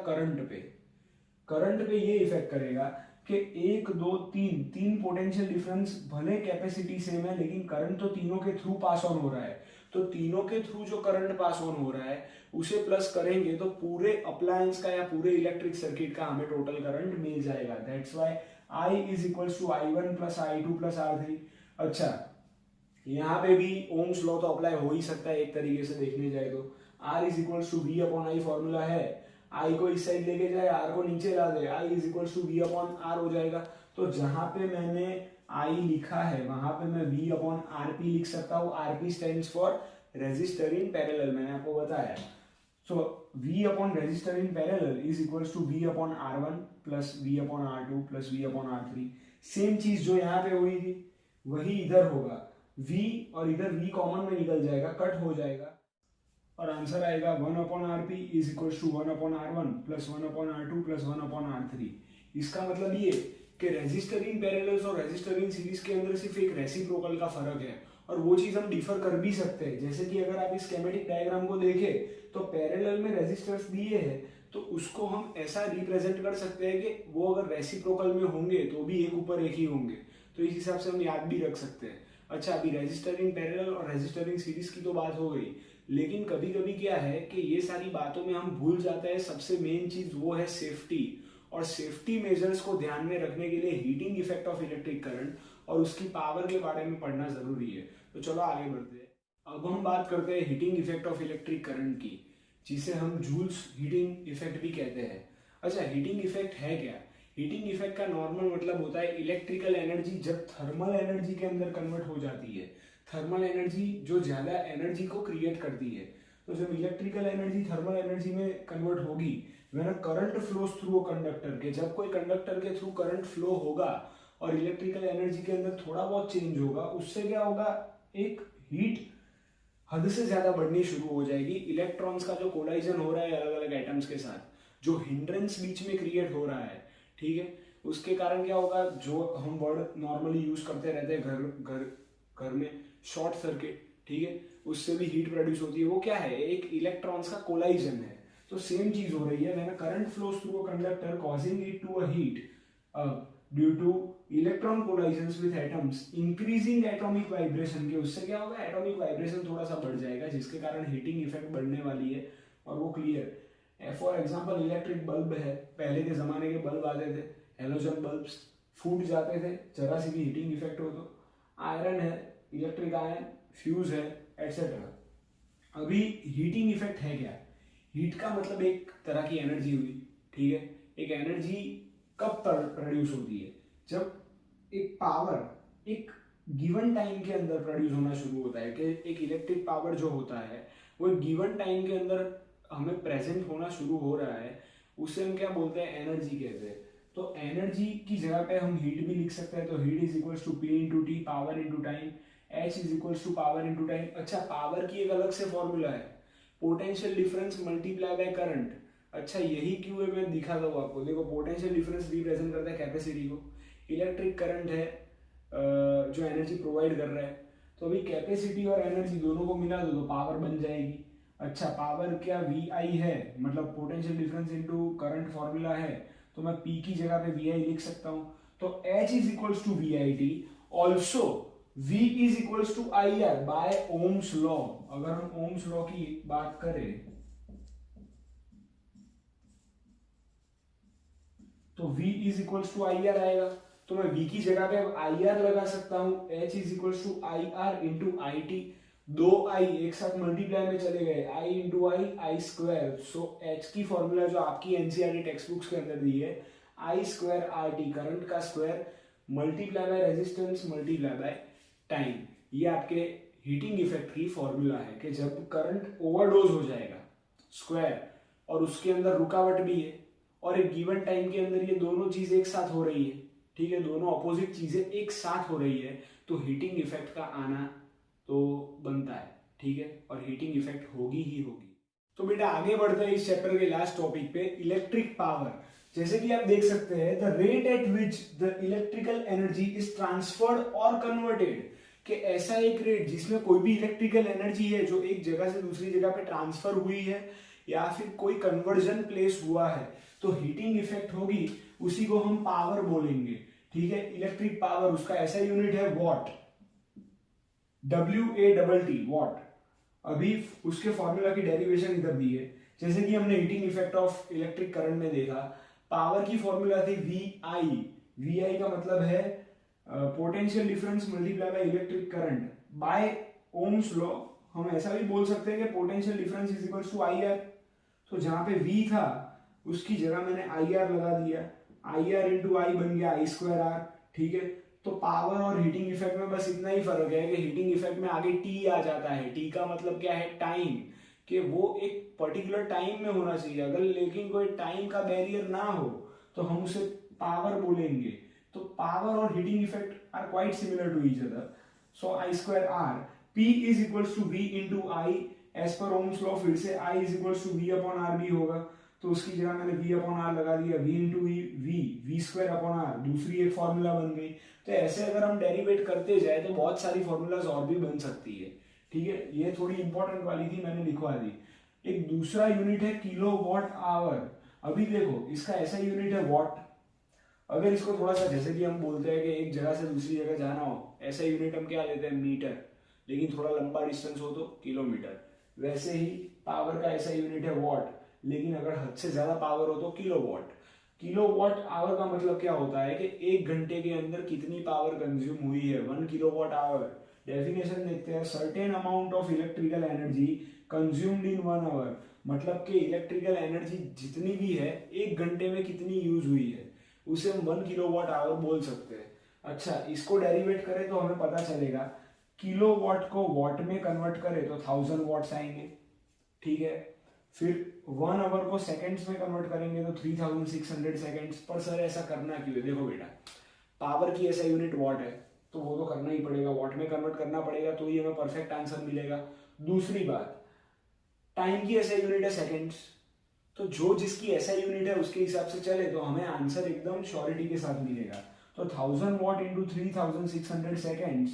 करंट पे ये इफेक्ट करेगा कि 1 2 3 पोटेंशियल डिफरेंस, भले कैपेसिटी सेम है लेकिन करंट तो तीनों के थ्रू पास ऑन हो रहा है, तो तीनों के थ्रू जो करंट पास ऑन हो रहा है उसे प्लस करेंगे तो पूरे अप्लायंस का या पूरे इलेक्ट्रिक सर्किट का हमें टोटल करंट मिल जाएगा। That's why I is equals to I1 plus I2 plus R3। अच्छा यहाँ पे भी ओम्स लॉ तो अप्लाई हो ही सकता है एक तरीके से देखने जाए तो। R is equals to V upon I formula है, I को इस साइड लेके जाए, R को नीचे ला दे, I is equals to V upon R हो जाएगा। तो जहां पे मैंने I लिखा है वहां पे मैं V अपॉन RP लिख सकता हूँ। RP stands for resistor in parallel, मैंने आपको बताया। So V upon resistor in parallel is equals to V upon R1 plus V upon R2 plus V upon R3। Same चीज जो यहाँ पे हुई थी वही इधर होगा, V और इधर V कॉमन में निकल जाएगा, कट हो जाएगा और आंसर आएगा 1 upon RP is equals to 1 upon R1 plus 1 upon R2 plus 1 upon R3। इसका मतलब ये कि रेजिस्टर इन पैरेलल्स और रेजिस्टर इन सीरीज के अंदर सिर्फ एक रेसिप्रोकल का फर्क है और वो चीज हम डिफर कर भी सकते हैं। जैसे कि अगर आप इस स्कीमेटिक डायग्राम को देखें तो पैरेलल में रेजिस्टर्स दिए हैं, तो उसको हम ऐसा रिप्रेजेंट कर सकते हैं कि वो अगर रेसिप्रोकल में होंगे तो भी एक ऊपर एक ही होंगे, तो इस हिसाब से हम याद भी रख सकते हैं। अच्छा, अभी रेजिस्टर इन पैरेलल और रेजिस्टर इन सीरीज की तो बात हो गई, लेकिन कभी कभी क्या है कि ये सारी बातों में हम भूल जाते हैं सबसे मेन चीज, वो है सेफ्टी। और सेफ्टी मेजर्स को ध्यान में रखने के लिए heating effect of electric current और उसकी पावर के बारे में पढ़ना जरूरी है। तो चलो आगे बढ़ते हैं। अब हम बात करते हैं heating effect of electric current की, जिसे हम जूल्स हीटिंग इफेक्ट भी कहते हैं। अच्छा, हीटिंग इफेक्ट है क्या? हीटिंग इफेक्ट का नॉर्मल मतलब होता है इलेक्ट्रिकल एनर्जी जब थर्मल एनर्जी के अंदर कन्वर्ट हो जाती है। थर्मल एनर्जी जो ज्यादा एनर्जी को क्रिएट करती है, तो जब इलेक्ट्रिकल एनर्जी थर्मल एनर्जी में कन्वर्ट होगी, when current flows through a conductor, के जब कोई कंडक्टर के थ्रू करंट फ्लो होगा और इलेक्ट्रिकल एनर्जी के अंदर थोड़ा बहुत चेंज होगा, उससे क्या होगा, एक हीट हद से ज्यादा बढ़नी शुरू हो जाएगी। इलेक्ट्रॉन्स का जो कोलाइजन हो रहा है अलग अलग एटम्स के साथ, जो हिंड्रेंस बीच में क्रिएट हो रहा है, ठीक है, उसके कारण क्या होगा, जो हम वर्ड नॉर्मली यूज करते रहते हैं घर में, शॉर्ट सर्किट, ठीक है, उससे भी हीट प्रोड्यूस होती है। वो क्या है, एक इलेक्ट्रॉन्स का कोलाइजन है। तो सेम चीज हो रही है, when current flows through a conductor causing it to a heat due to electron collisions with atoms increasing atomic vibration, के उससे क्या होगा, एटॉमिक वाइब्रेशन थोड़ा सा बढ़ जाएगा, जिसके कारण हीटिंग इफेक्ट बढ़ने वाली है। और वो clear, for example electric bulb है, पहले के जमाने के बल्ब आते थे, हेलोजन बल्ब्स, फूट जाते थे जरा सी भी हीटिंग इफेक्ट हो तो। आयरन है, इलेक्ट्रिक आयरन, फ्यूज है, एटसेट्रा। अभी हीटिंग इफेक्ट है क्या? हीट का मतलब एक तरह की एनर्जी हुई, ठीक है। एक एनर्जी कब प्रोड्यूस होती है, जब एक पावर एक गिवन टाइम के अंदर प्रोड्यूस होना शुरू होता है। कि एक इलेक्ट्रिक पावर जो होता है वो एक गिवन टाइम के अंदर हमें प्रेजेंट होना शुरू हो रहा है, उसे हम क्या बोलते हैं, एनर्जी कहते हैं। तो एनर्जी की जगह पे हम हीट भी लिख सकते हैं, तो heat is equals to P into T, power into time, H is equals to power into time. अच्छा, पावर की एक अलग से फॉर्मूला है, potential difference multiply by current. अच्छा, यही क्यों है, मैं दिखा दूँ आपको। देखो, पोटेंशियल डिफरेंस रिप्रेजेंट करता है कैपेसिटी को, इलेक्ट्रिक करंट है जो एनर्जी प्रोवाइड कर रहा है। तो अभी कैपेसिटी और एनर्जी दोनों को मिला दो तो पावर बन जाएगी। अच्छा, पावर क्या, वी आई है, मतलब potential difference into current formula है, तो मैं पी की जगह पे वी आई लिख सकता हूं। तो H is equals to V I T, also V is equals to I R by Ohm's law. अगर हम ओम्स लॉ की बात करें तो v is equals to I R आएगा, तो मैं v की जगह पे आई आर लगा सकता हूं। h is equals to I R into I T, दो आई एक साथ मल्टीप्लाई में चले गए, i into I square. So h की फॉर्मूला जो आपकी एनसीईआरटी टेक्स्ट बुक्स के अंदर दी है, I square R T, current का square multiply by resistance multiply by time. ये आपके हीटिंग इफेक्ट की फॉर्मूला है कि जब करंट ओवरडोज हो जाएगा, स्क्वायर, और उसके अंदर रुकावट भी है, और एक गिवन टाइम के अंदर ये दोनों चीज एक साथ हो रही है, ठीक है, दोनों अपोजिट चीजें एक साथ हो रही है, तो हीटिंग इफेक्ट का आना तो बनता है, ठीक है, और हीटिंग इफेक्ट होगी ही होगी। तो बेटा आगे बढ़ते हैं इस चैप्टर के लास्ट टॉपिक पे, इलेक्ट्रिक पावर। जैसे कि आप देख सकते हैं, the rate at which the electrical energy is transferred और कन्वर्टेड, कि ऐसा एक रेट जिसमें कोई भी इलेक्ट्रिकल एनर्जी है जो एक जगह से दूसरी जगह पे ट्रांसफर हुई है या फिर कोई कन्वर्जन प्लेस हुआ है, तो हीटिंग इफेक्ट होगी, उसी को हम पावर बोलेंगे, ठीक है। इलेक्ट्रिक पावर, उसका ऐसा यूनिट है वॉट, WATT, वॉट। अभी उसके फॉर्मूला की डेरिवेशन इधर दी है, जैसे कि हमने heating effect of electric current में देखा, पावर की फॉर्मूला थी VI का मतलब है potential difference multiply by electric current by Ohm's law. हम ऐसा भी बोल सकते हैं कि potential difference is equals to I R. तो जहां पे V था उसकी जगह मैंने आई आर लगा दिया, आई आर इंटू आई बन गया आई स्क्वायर आर, ठीक है। तो पावर और हीटिंग इफेक्ट में बस इतना ही फर्क है कि हीटिंग इफेक्ट में आगे टी आ जाता है। टी का मतलब क्या है, टाइम, कि वो एक पर्टिकुलर टाइम में होना चाहिए। अगर लेकिन कोई टाइम का बैरियर ना हो तो हम उसे पावर बोलेंगे। तो पावर और heating effect are quite similar to each other. So I square R, P is equals to V into I, as per Ohm's law फिर से I is equals to V upon R भी होगा। तो तो उसकी जगह मैंने v अपॉन आर लगा दिया, v into V square upon R, दूसरी एक फॉर्मूला बन गई। तो ऐसे अगर हम डेरिवेट करते जाए तो बहुत सारी फॉर्मूलाज और भी बन सकती है, ठीक है। ये थोड़ी इंपॉर्टेंट वाली थी, मैंने लिखवा दी। एक दूसरा यूनिट है किलो वॉट आवर। अभी देखो इसका ऐसा यूनिट है वॉट। अगर इसको थोड़ा सा, जैसे कि हम बोलते हैं कि एक जगह से दूसरी जगह जाना हो, ऐसा यूनिट हम क्या लेते हैं, मीटर, लेकिन थोड़ा लंबा डिस्टेंस हो तो किलोमीटर। वैसे ही पावर का ऐसा यूनिट है वॉट, लेकिन अगर हद से ज्यादा पावर हो तो kilowatt. Kilowatt hour का मतलब क्या होता है कि एक घंटे के अंदर कितनी पावर कंज्यूम हुई है, 1 किलो वॉट आवर। डेफिनेशन देखते हैं, certain amount of electrical energy consumed in 1 hour, मतलब कि इलेक्ट्रिकल एनर्जी जितनी भी है एक घंटे में कितनी यूज हुई है, उसे हम 1 किलो वॉट आवर बोल सकते हैं। अच्छा, इसको डेरिवेट करें तो हमें पता चलेगा, किलो वॉट को वॉट में कन्वर्ट करें तो 1000 वॉट्स आएंगे, ठीक है। फिर 1 आवर को सेकंड्स में कन्वर्ट करेंगे तो 3600 सेकंड्स। पर सर ऐसा करना क्यों है? देखो बेटा, पावर की ऐसा यूनिट वॉट है तो वो तो करना ही पड़ेगा, वॉट में कन्वर्ट करना पड़ेगा, तो ही हमें परफेक्ट आंसर मिलेगा। दूसरी बात, टाइम की ऐसा यूनिट है सेकंड्स, तो जो जिसकी ऐसा यूनिट है उसके हिसाब से चले तो हमें आंसर एकदम श्योरिटी के साथ मिलेगा। तो 1000 watt into 3600 seconds,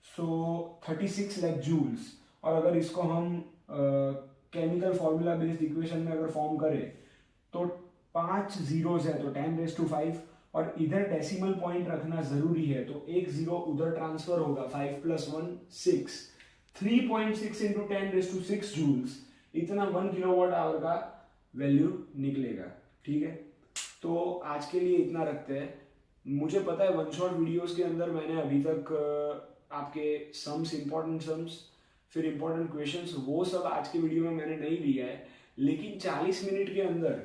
so 36 lakh joules. और अगर इसको हम केमिकल फॉर्मूला बेस्ड इक्वेशन में अगर फॉर्म करें तो 5 जीरोस है तो 10⁵, और इधर डेसिमल पॉइंट रखना जरूरी है, तो एक जीरो उधर ट्रांसफर होगा, 5 + 1 6, 3.6 इंटू 10⁶ जूल्स, इतना 1 किलोवाट आवर का वैल्यू निकलेगा, ठीक है। तो आज के लिए इतना रखते हैं। मुझे पता है वन शॉट वीडियोस के अंदर मैंने अभी तक आपके सम्स, इंपॉर्टेंट सम्स, फिर इंपॉर्टेंट क्वेश्चंस, वो सब आज के वीडियो में मैंने नहीं लिया है, लेकिन 40 मिनट के अंदर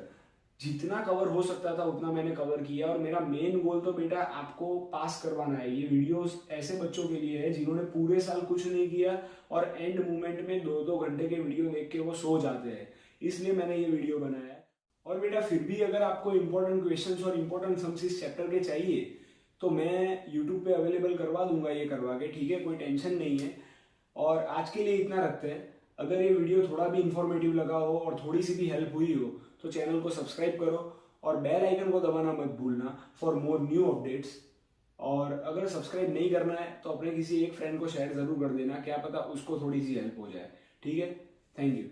जितना कवर हो सकता था उतना मैंने कवर किया। और मेरा मेन गोल तो बेटा आपको पास करवाना है। ये वीडियोस ऐसे बच्चों के लिए है जिन्होंने पूरे साल कुछ नहीं किया और एंड मोमेंट में 2-2 घंटे के वीडियो देख के वो सो जाते हैं, इसलिए मैंने ये वीडियो बनाया है। और बेटा फिर भी अगर आपको इंपॉर्टेंट क्वेश्चंस और इंपॉर्टेंट सम्स इस चैप्टर के चाहिए तो मैं यूट्यूब पे अवेलेबल करवा दूंगा ये करवा के, ठीक है, कोई टेंशन नहीं है। और आज के लिए इतना रखते हैं। अगर ये वीडियो थोड़ा भी इंफॉर्मेटिव लगा हो और थोड़ी सी भी हेल्प हुई हो तो चैनल को सब्सक्राइब करो और बेल आइकन को दबाना मत भूलना फॉर मोर न्यू अपडेट्स। और अगर सब्सक्राइब नहीं करना है तो अपने किसी एक फ्रेंड को शेयर जरूर कर देना, क्या पता उसको थोड़ी सी हेल्प हो जाए, ठीक है। Thank you.